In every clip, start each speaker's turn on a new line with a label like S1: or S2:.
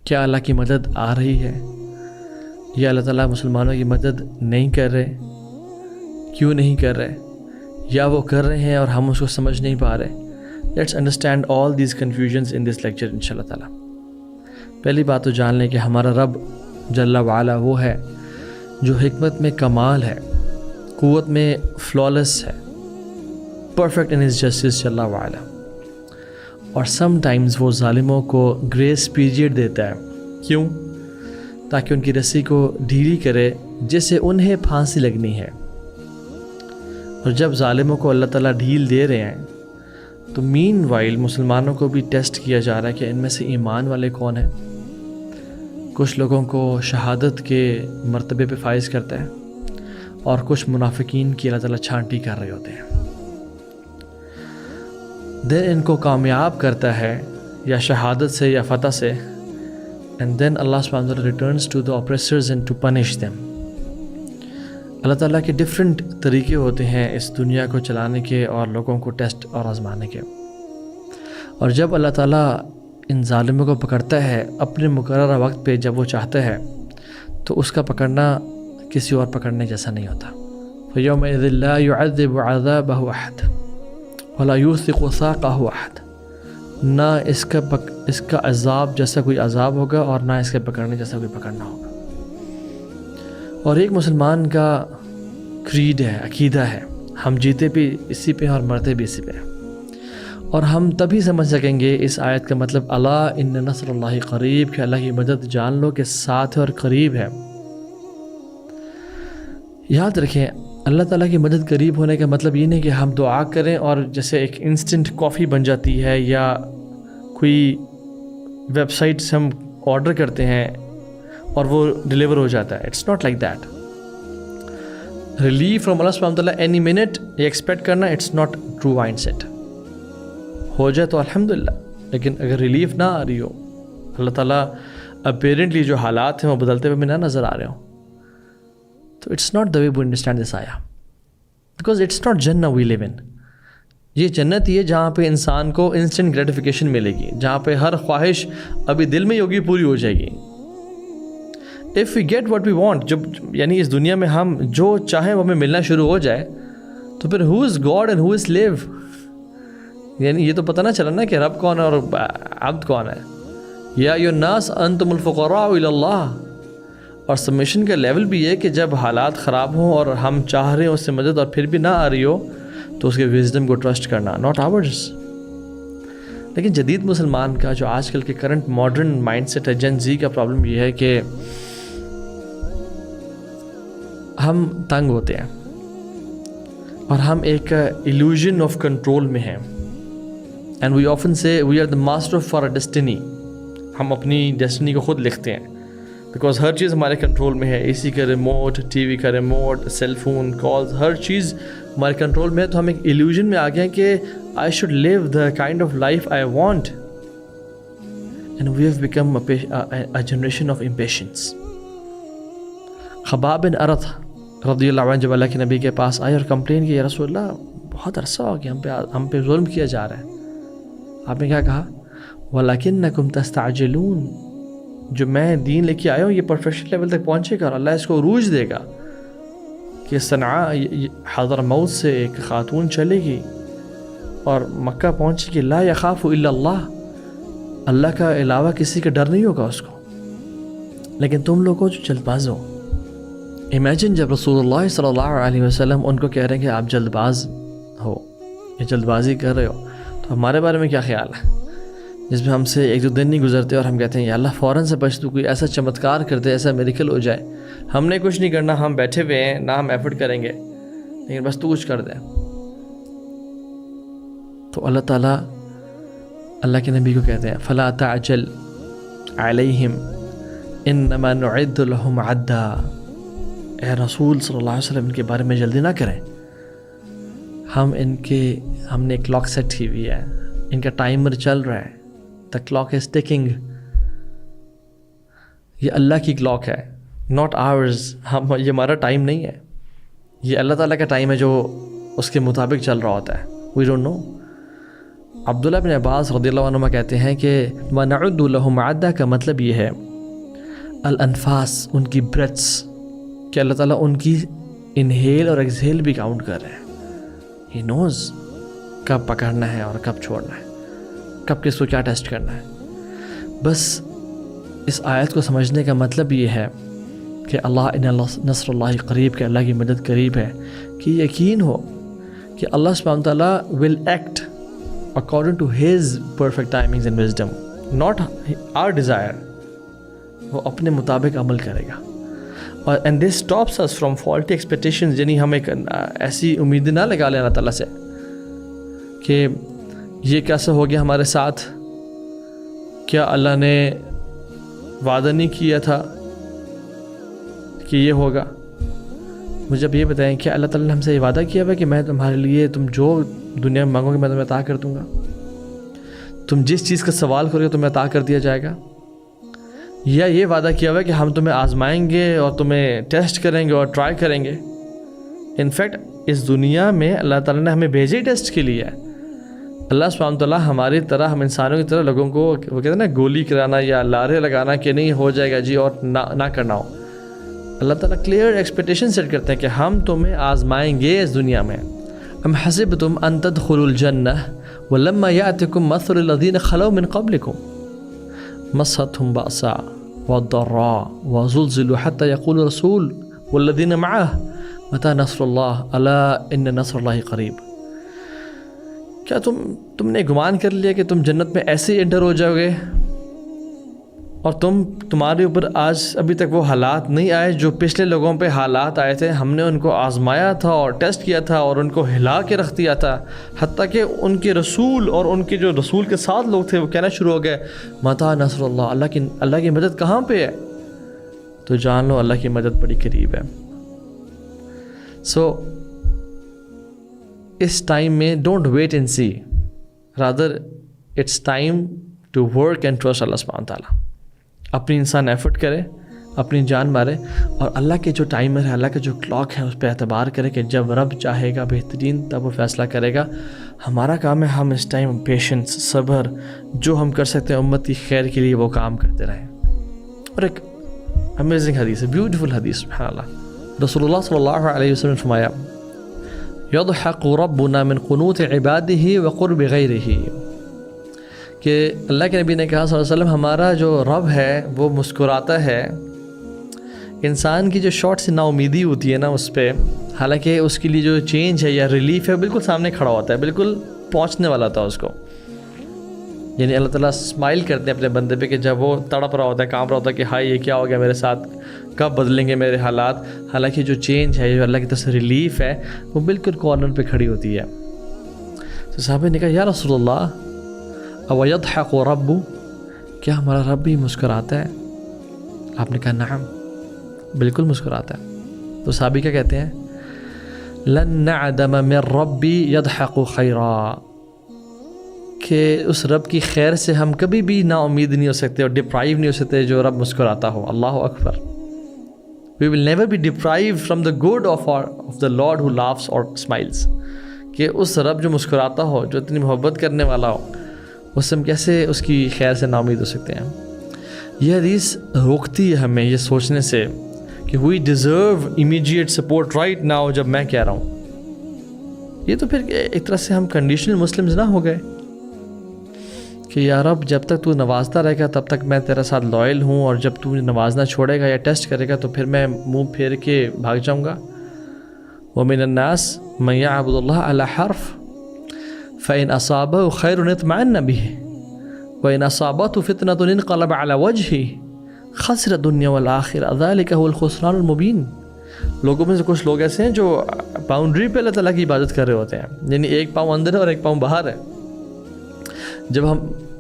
S1: کیا اللہ کی مدد آ رہی ہے یا اللہ تعالیٰ مسلمانوں کی مدد نہیں کر رہے؟ کیوں نہیں کر رہے؟ یا وہ کر رہے ہیں اور ہم اس کو سمجھ نہیں پا رہے؟ Let's understand all these confusions in this lecture ان شاء اللہ تعالیٰ۔ پہلی بات تو جان لیں کہ ہمارا رب جل وعلا وہ ہے جو حکمت میں کمال ہے، قوت میں فلالیس ہے، پرفیکٹ ان ہز جسٹس جل وعلا، اور سم ٹائمز وہ ظالموں کو گریس پیریڈ دیتا ہے۔ کیوں؟ تاکہ ان کی رسی کو ڈھیلی کرے جس سے انہیں پھانسی لگنی ہے۔ اور جب ظالموں کو اللہ تعالیٰ ڈھیل دے رہے ہیں تو مین وائل مسلمانوں کو بھی ٹیسٹ کیا جا رہا ہے کہ ان میں سے ایمان والے کون ہیں۔ کچھ لوگوں کو شہادت کے مرتبے پہ فائز کرتا ہے اور کچھ منافقین کی اللہ تعالیٰ چھانٹی کر رہے ہوتے ہیں۔ دین ان کو کامیاب کرتا ہے یا شہادت سے یا فتح سے، and then Allah subhanahu wa ta'ala returns to the oppressors and to punish them۔ اللہ تعالیٰ کے ڈفرینٹ طریقے ہوتے ہیں اس دنیا کو چلانے کے اور لوگوں کو ٹیسٹ اور آزمانے کے، اور جب اللہ تعالیٰ ان ظالموں کو پکڑتا ہے اپنے مقررہ وقت پہ جب وہ چاہتا ہے، تو اس کا پکڑنا کسی اور پکڑنے جیسا نہیں ہوتا۔ فَيَوْمَئِذٍ لَا يُعَذِّبُ عَذَابَهُ أَحَدٌ وَلَا يُوثِقُ وَثَاقَهُ أَحَدٌ۔ نہ اس کا عذاب جیسا کوئی عذاب ہوگا اور نہ اس کے پکڑنے جیسا کوئی پکڑنا ہوگا۔ اور ایک مسلمان کا کریڈ ہے، عقیدہ ہے، ہم جیتے بھی اسی پہ اور مرتے بھی اسی پہ، اور ہم تبھی سمجھ سکیں گے اس آیت کا مطلب الا ان نصر اللہ قریب، کہ اللہ کی مدد جان لو کہ ساتھ ہے اور قریب ہے۔ یاد رکھیں اللہ تعالیٰ کی مدد قریب ہونے کا مطلب یہ نہیں کہ ہم دعا کریں اور جیسے ایک انسٹنٹ کافی بن جاتی ہے یا کوئی ویب سائٹ سے ہم آرڈر کرتے ہیں اور وہ ڈیلیور ہو جاتا ہے۔ It's not like that. Relief from اللہ سبحانہ وتعالیٰ اینی منٹ یہ ایکسپیکٹ کرنا، it's not true mindset. ہو جائے تو الحمدللہ، لیکن اگر ریلیف نہ آ رہی ہو، اللہ تعالیٰ اپیرنٹلی جو حالات ہیں وہ بدلتے ہوئے نہ نظر آ رہے ہوں، تو it's not the way to understand this آیا، بیکاز اٹس ناٹ جنہ وی لیو ان۔ یہ جنت یہ جہاں پہ انسان کو انسٹنٹ گریٹیفیکیشن ملے گی، جہاں پہ ہر خواہش ابھی دل میں ہوگی پوری ہو جائے گی۔ If we get what we want, جب یعنی اس دنیا میں ہم جو چاہیں وہ ہمیں ملنا شروع ہو جائے، تو پھر who is God and who is slave? یعنی یہ تو پتہ نہ چلا نا کہ رب کون ہے اور عبد کون ہے۔ یا ایھا الناس انتم الفقراء الی اللہ۔ اور سبمیشن کا لیول بھی ہے کہ جب حالات خراب ہوں اور ہم چاہ رہے ہیں اس سے مدد اور پھر بھی نہ آ رہی ہو، تو اس کے وزڈم کو ٹرسٹ کرنا، ناٹ آورز۔ لیکن جدید مسلمان کا جو آج کل کے کرنٹ ماڈرن مائنڈ سیٹ ہے، جن زی کا پرابلم یہ ہے کہ ہم تنگ ہوتے ہیں اور ہم ایک ایلوژن آف کنٹرول میں ہیں، اینڈ وی آفن سے we are the master of our destiny. ہم اپنی ڈیسٹنی کو خود لکھتے ہیں، بیکاز ہر چیز ہمارے کنٹرول میں ہے۔ اے سی کا ریموٹ، ٹی وی کا ریموٹ، سیل فون کالز، ہر چیز ہمارے کنٹرول میں ہے۔ تو ہم ایک ایلوژن میں آ گئے ہیں کہ I should live the kind of life I want, and we have become a generation of impatience. خباب بن ارت رضی اللہ عنہ جب اللہ کے نبی کے پاس آئے اور کمپلین کی، یا رسول اللہ بہت عرصہ ہو گیا ہم پہ ظلم کیا جا رہا ہے۔ آپ نے کیا کہا؟ وَلَكِنَّكُمْ تَسْتَعْجِلُونَ، جو میں دین لے کے آیا ہوں یہ پرفیکشن لیول تک پہنچے گا اور اللہ اس کو عروج دے گا کہ صنعاء حضرموت سے ایک خاتون چلے گی اور مکہ پہنچے گی، لا یخاف الا اللہ، اللہ کا علاوہ کسی کا ڈر نہیں ہوگا اس کو۔ لیکن تم لوگوں جو جلد باز ہو، امیجن جب رسول اللہ صلی اللہ علیہ وسلم ان کو کہہ رہے ہیں کہ آپ جلد باز ہو یا جلد بازی کر رہے ہو، تو ہمارے بارے میں کیا خیال ہے؟ جس میں ہم سے ایک دو دن نہیں گزرتے اور ہم کہتے ہیں یا اللہ فوراً سے بچ تو، کوئی ایسا چمتکار کر دے، ایسا میریکل ہو جائے۔ ہم نے کچھ نہیں کرنا، ہم بیٹھے ہوئے ہیں، نہ ہم ایفرٹ کریں گے، لیکن بس تو کچھ کر دے۔ تو اللہ تعالیٰ اللہ کے نبی کو کہتے ہیں فلا تعجل علیہم انما نعد لهم عدا، اے رسول صلی اللہ علیہ وسلم ان کے بارے میں جلدی نہ کریں، ہم نے ایک کلاک سیٹ کی ہوئی ہے، ان کا ٹائمر چل رہا ہے، the clock is ticking۔ یہ اللہ کی کلاک ہے، not ours۔ یہ ہمارا ٹائم نہیں ہے، یہ اللہ تعالیٰ کا ٹائم ہے جو اس کے مطابق چل رہا ہوتا ہے۔ we don't know۔ عبداللہ بن عباس رضی اللہ عنہما کہتے ہیں کہ وَنَعُدُّ لَهُمْ عَدًّا کا مطلب یہ ہے الانفاس، ان کی بریتھس، کہ اللہ تعالیٰ ان کی انہیل اور ایکسہیل بھی کاؤنٹ کر رہے ہیں. ہی نوز کب پکڑنا ہے اور کب چھوڑنا ہے، کب کس کو کیا ٹیسٹ کرنا ہے. بس اس آیت کو سمجھنے کا مطلب یہ ہے کہ ان نصر اللہ قریب، کہ اللہ کی مدد قریب ہے، کہ یقین ہو کہ اللہ سبحانہ تعالیٰ will act according to his perfect timings and wisdom, not our desire. وہ اپنے مطابق عمل کرے گا. اور and this stops us from faulty expectations، یعنی ہم ایک ایسی امید نہ لگا لیں اللہ تعالیٰ سے کہ یہ کیسے ہو گیا ہمارے ساتھ، کیا اللہ نے وعدہ نہیں کیا تھا کہ یہ ہوگا. مجھے اب یہ بتائیں کہ اللہ تعالیٰ نے ہم سے یہ وعدہ کیا ہوا کہ میں تمہارے لیے، تم جو دنیا میں مانگو گے میں تمہیں عطا کر دوں گا، تم جس چیز کا سوال کرو گے تمہیں عطا کر دیا جائے گا. یا یہ وعدہ کیا ہوا ہے کہ ہم تمہیں آزمائیں گے اور تمہیں ٹیسٹ کریں گے اور ٹرائی کریں گے. انفیکٹ اس دنیا میں اللہ تعالیٰ نے ہمیں بھیجے ٹیسٹ کے لیے. اللہ سبحانہ تعالیٰ ہماری طرح، ہم انسانوں کی طرح لوگوں کو وہ کہتے ہیں نا گولی کرانا یا لارے لگانا کہ نہیں ہو جائے گا جی اور نہ کرنا ہو. اللہ تعالیٰ کلیئر ایکسپیکٹیشن سیٹ کرتے ہیں کہ ہم تمہیں آزمائیں گے اس دنیا میں. ام حسبتم ان تدخلوا الجنہ ولما یأتکم مثل الذین خلوا من قبلکم مستهم بأساء والضراء وزلزلوا حتى يقول الرسول والذین معه متى نصر اللہ الا ان نصر اللہ قریب. کیا تم نے گمان کر لیا کہ تم جنت میں ایسے ہی انٹر ہو جاؤ گے اور تمہارے اوپر آج ابھی تک وہ حالات نہیں آئے جو پچھلے لوگوں پہ حالات آئے تھے؟ ہم نے ان کو آزمایا تھا اور ٹیسٹ کیا تھا اور ان کو ہلا کے رکھ دیا تھا، حتیٰ کہ ان کے رسول اور ان کے جو رسول کے ساتھ لوگ تھے وہ کہنا شروع ہو گئے متى نصر اللہ، اللہ کی مدد کہاں پہ ہے؟ تو جان لو اللہ کی مدد بڑی قریب ہے. سو اس ٹائم میں don't wait and see, rather it's time to work and trust اللہ سبحانہ تعالیٰ. اپنی انسان ایفرٹ کرے، اپنی جان مارے، اور اللہ کے جو ٹائمر ہے، اللہ کا جو کلاک ہے اس پہ اعتبار کرے کہ جب رب چاہے گا بہترین تب وہ فیصلہ کرے گا. ہمارا کام ہے ہم اس ٹائم پیشنس، صبر، جو ہم کر سکتے ہیں امت کی خیر کے لیے وہ کام کرتے رہیں. اور ایک امیزنگ حدیث ہے، بیوٹیفل حدیث، سبحان اللہ. رسول اللہ صلی اللہ علیہ وسلم نے فرمایا یضحک ربنا من قنوت عباده وقرب غیرہ، کہ اللہ کے نبی نے کہا صلی اللہ علیہ وسلم ہمارا جو رب ہے وہ مسکراتا ہے انسان کی جو شارٹ سی نا امیدی ہوتی ہے نا اس پہ، حالانکہ اس کے لیے جو چینج ہے یا ریلیف ہے بالکل سامنے کھڑا ہوتا ہے، بالکل پہنچنے والا تھا اس کو. یعنی اللہ تعالیٰ اسمائل کرتے ہیں اپنے بندے پہ کہ جب وہ تڑپ رہا ہوتا ہے، کانپ رہا ہوتا ہے کہ ہائی یہ کیا ہو گیا میرے ساتھ، کب بدلیں گے میرے حالات، حالانکہ جو چینج ہے، جو اللہ کی طرف سے ریلیف ہے وہ بالکل کارنر پہ کھڑی ہوتی ہے. تو صحابہ نے کہا یا رسول اللہ او یضحک رب، کیا ہمارا رب بھی مسکراتا ہے؟ آپ نے کہا نعم، بالکل مسکراتا ہے. تو صحابی کیا کہتے ہیں لن نعدم من ربی یضحک خیرا، کہ اس رب کی خیر سے ہم کبھی بھی نا امید نہیں ہو سکتے اور ڈپرائیو نہیں ہو سکتے جو رب مسکراتا ہو. اللہ اکبر. We will never be deprived from the good of the Lord who laughs or smiles. کہ اس رب جو مسکراتا ہو، جو اتنی محبت کرنے والا ہو، اس سے ہم کیسے اس کی خیر سے نا امید ہو سکتے ہیں؟ یہ حدیث روکتی ہے ہمیں یہ سوچنے سے کہ we deserve immediate support right now جب میں کہہ رہا ہوں. یہ تو پھر ایک طرح سے ہم کنڈیشنل مسلمز نہ ہو گئے کہ یا رب جب تک تو نوازتا رہے گا تب تک میں تیرا ساتھ لائل ہوں، اور جب تو نوازنا چھوڑے گا یا ٹیسٹ کرے گا تو پھر میں منہ پھیر کے بھاگ جاؤں گا. وَمِنَ النَّاسِ مَن يَعْبُدُ اللَّهَ عَلَى حَرْفٍ فَإِنْ أَصَابَهُ خَيْرٌ اطْمَأَنَّ بِهِ وَإِنْ أَصَابَتْهُ فِتْنَةٌ انقلب عَلَى وَجْهِهِ خَسِرَ الدُّنْيَا وَالْآخِرَةَ ذَلِكَ هُوَ الْخُسْرَانُ الْمُبِينُ. لوگوں میں سے کچھ لوگ ایسے ہیں جو باؤنڈری پہ اللہ تعالیٰ کی عبادت کر رہے ہوتے ہیں، یعنی ایک پاؤں اندر ہے اور ایک پاؤں باہر ہے. جب ہم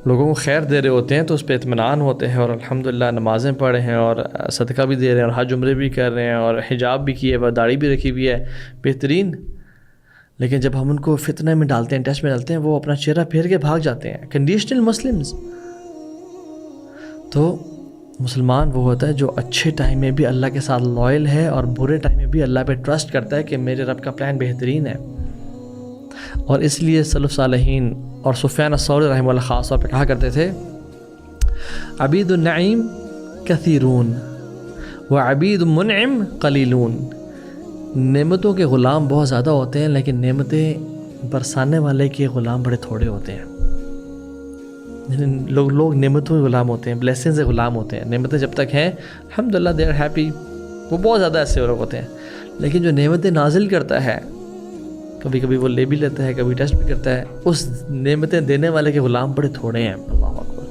S1: لوگوں کو خیر دے رہے ہوتے ہیں تو اس پہ اطمینان ہوتے ہیں، اور الحمدللہ نمازیں پڑھے ہیں اور صدقہ بھی دے رہے ہیں اور حج عمرے بھی کر رہے ہیں اور حجاب بھی کیے ہوئے، داڑھی بھی رکھی ہوئی ہے، بہترین. لیکن جب ہم ان کو فتنہ میں ڈالتے ہیں، ٹیسٹ میں ڈالتے ہیں، وہ اپنا چہرہ پھیر کے بھاگ جاتے ہیں. Conditional Muslims. تو مسلمان وہ ہوتا ہے جو اچھے ٹائم میں بھی اللہ کے ساتھ لائل ہے اور برے ٹائم میں بھی اللہ پہ ٹرسٹ کرتا ہے کہ میرے رب کا پلان بہترین ہے. اور اس لیے سلف صالحین اور سفیان الثوری رحمہ اللہ خاص طور پہ کہا کرتے تھے عبید النعیم کثیرون وعبید المنعم قلیلون. نعمتوں کے غلام بہت زیادہ ہوتے ہیں لیکن نعمتیں برسانے والے کے غلام بڑے تھوڑے ہوتے ہیں. لوگ نعمتوں کے غلام ہوتے ہیں, بلیسنگز کے غلام ہوتے ہیں. نعمتیں جب تک ہیں الحمدللہ دے آر ہیپی, وہ بہت زیادہ ایسے لوگ ہوتے ہیں. لیکن جو نعمتیں نازل کرتا ہے کبھی کبھی وہ لے بھی لیتا ہے, کبھی ٹیسٹ بھی کرتا ہے, اس نعمتیں دینے والے کے غلام بڑے تھوڑے ہیں. اللہ اکبر.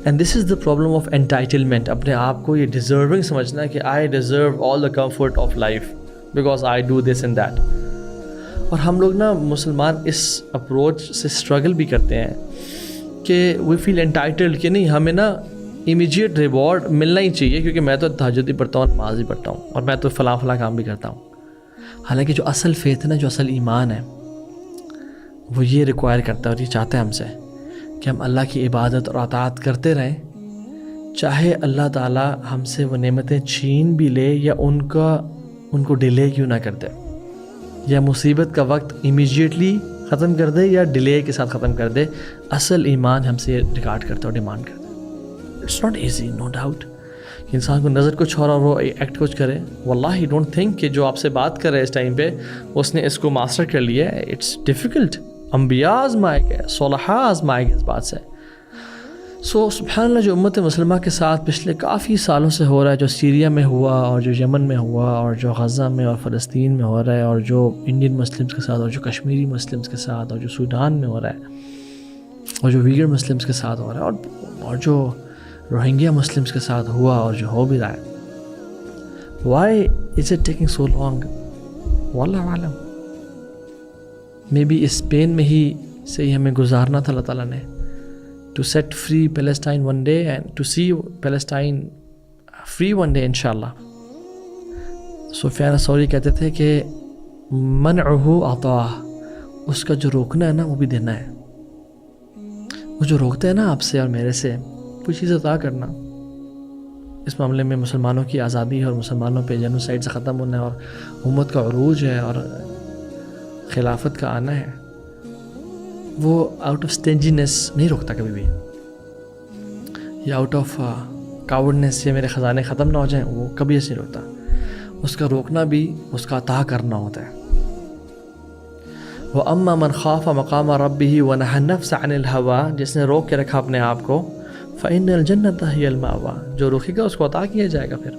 S1: And this is the problem of entitlement. اپنے آپ کو یہ ڈیزرونگ سمجھنا کہ I deserve all the comfort of life because I do this and that. اور ہم لوگ نا مسلمان اس اپروچ سے اسٹرگل بھی کرتے ہیں کہ وی فیل انٹائٹلڈ کہ نہیں ہمیں نا امیجیٹ ریوارڈ ملنا ہی چاہیے کیونکہ میں تو تہجد بھی پڑھتا ہوں, نماز بھی پڑھتا ہوں, اور میں تو فلاں کام بھی کرتا ہوں. حالانکہ جو اصل فیتھ ہے نا, جو اصل ایمان ہے, وہ یہ ریکوائر کرتا ہے اور یہ چاہتا ہے ہم سے کہ ہم اللہ کی عبادت اور اطاعت کرتے رہیں, چاہے اللہ تعالیٰ ہم سے وہ نعمتیں چھین بھی لے یا ان کو ڈیلے کیوں نہ کر دے, یا مصیبت کا وقت امیجیٹلی ختم کر دے یا ڈیلے کے ساتھ ختم کر دے. اصل ایمان ہم سے ریکارڈ کرتا ہے اور ڈیمانڈ کرتا ہے. It's not easy, no doubt. انسان کو نظر کچھ اور وہ ایکٹ کچھ کرے. واللہ ڈونٹ تھنک کہ جو آپ سے بات کر رہے اس ٹائم پہ اس نے اس کو ماسٹر کر لیا ہے. It's difficult. انبیاء آزمائے گئے, صلحاء آزمائے گئے اس بات سے. سو سبحان اللہ, جو امت مسلمہ کے ساتھ پچھلے کافی سالوں سے ہو رہا ہے, جو سیریا میں ہوا اور جو یمن میں ہوا اور جو غزہ میں اور فلسطین میں ہو رہا ہے, اور جو انڈین مسلمس کے ساتھ اور جو کشمیری مسلمس کے ساتھ اور جو سوڈان میں ہو رہا ہے اور جو ویگر مسلمس کے ساتھ ہو رہا ہے اور جو روہنگیا مسلمس کے ساتھ ہوا اور جو ہو بھی رہا ہے, why is it taking so long? واللہ عالم. مے بی اس پین میں ہی سے ہی ہمیں گزارنا تھا اللہ تعالیٰ نے, to set free Palestine one day and to see Palestine free one day inshallah. سفیان الثوری کہتے تھے کہ منعہ عطا, اس کا جو روکنا ہے نا وہ بھی دینا ہے. وہ جو روکتا ہے نا آپ سے اور میرے سے کوئی چیز عطا کرنا, اس معاملے میں مسلمانوں کی آزادی ہے اور مسلمانوں پہ جینوسائیڈ سے ختم ہونا ہے اور امت کا عروج ہے اور خلافت کا آنا ہے, وہ آؤٹ آف اسٹینجینس نہیں روکتا کبھی بھی, یا آؤٹ آف کاورڈنس سے میرے خزانے ختم نہ ہو جائیں, وہ کبھی ایسے نہیں روکتا. اس کا روکنا بھی اس کا عطا کرنا ہوتا ہے. وَأَمَّا مَنْ خَافَ مَقَامَ رَبِّهِ وَنَهَى النَّفْسَ عَنِ الْهَوَىٰ, جس نے روک کے رکھا اپنے آپ کو, فَإِنَّ الْجَنَّةَ هِيَ الْمَأْوَىٰ, جو روکے گا اس کو عطا کیا جائے گا. پھر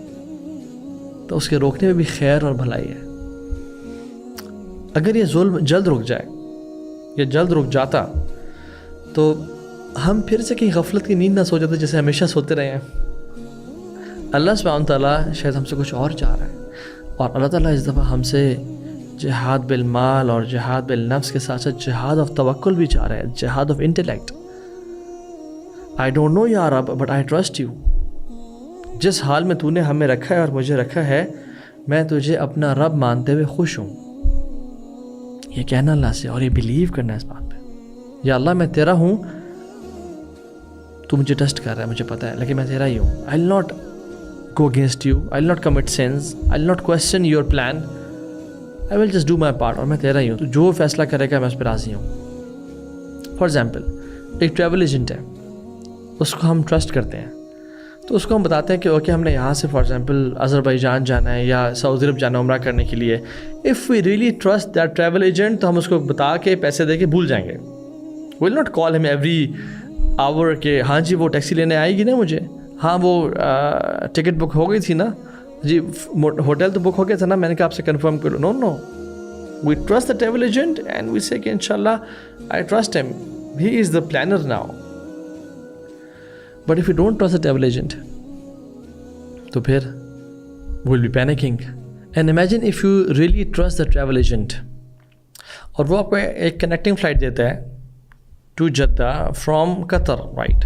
S1: تو اس کے روکنے میں بھی خیر اور بھلائی ہے. اگر یہ ظلم جلد رک جائے, یہ جلد رک جاتا, تو ہم پھر سے کہیں غفلت کی نیند نہ سو جاتے جیسے ہمیشہ سوتے رہے ہیں. اللہ سبحانہ تعالیٰ شاید ہم سے کچھ اور چاہ رہا ہے, اور اللہ تعالیٰ اس دفعہ ہم سے جہاد بالمال اور جہاد بالنفس کے ساتھ ساتھ جہاد آف توکل بھی چاہ رہا ہے, جہاد of intellect. I don't know یا رب بٹ آئی ٹرسٹ یو. جس حال میں تو نے ہمیں رکھا ہے اور مجھے رکھا ہے, میں تجھے اپنا رب مانتے ہوئے خوش ہوں. یہ کہنا اللہ سے اور یہ بلیو کرنا اس بات پہ, یا اللہ میں تیرا ہوں, تو مجھے ٹرسٹ کر رہا ہے, مجھے پتہ ہے, لیکن میں تیرا ہی ہوں. I will not go against you, I will not commit sins, I will not question your plan, I will just do my part, اور میں تیرا ہی ہوں. تو جو فیصلہ کرے گا میں اس پہ راضی ہوں. فار ایگزامپل ایک ٹریول ایجنٹ ہے, اس کو ہم ٹرسٹ کرتے ہیں, تو اس کو ہم بتاتے ہیں کہ اوکے ہم نے یہاں سے فار ایگزامپل آذربائیجان جانا ہے یا سعودی عرب جانا ہے عمرہ کرنے کے لیے. If we really trust that travel agent, تو ہم اس کو بتا کے پیسے دے کے بھول جائیں گے. وی ول ناٹ کال ہم ایوری آور کہ ہاں جی وہ ٹیکسی لینے آئے گی نا مجھے, ہاں وہ ٹکٹ بک ہو گئی تھی نا جی, ہوٹل تو بک ہو گیا تھا نا, میں نے کہا آپ سے کنفرم کرو. No no, we trust the travel agent and we say کہ انشاءاللہ I trust him, he is the planner now. But if you don't trust the travel agent, تو پھر we will be panicking. And imagine if you really trust the travel agent, اور وہ آپ کو ایک connecting flight دیتا ہے to Jeddah from Qatar, right.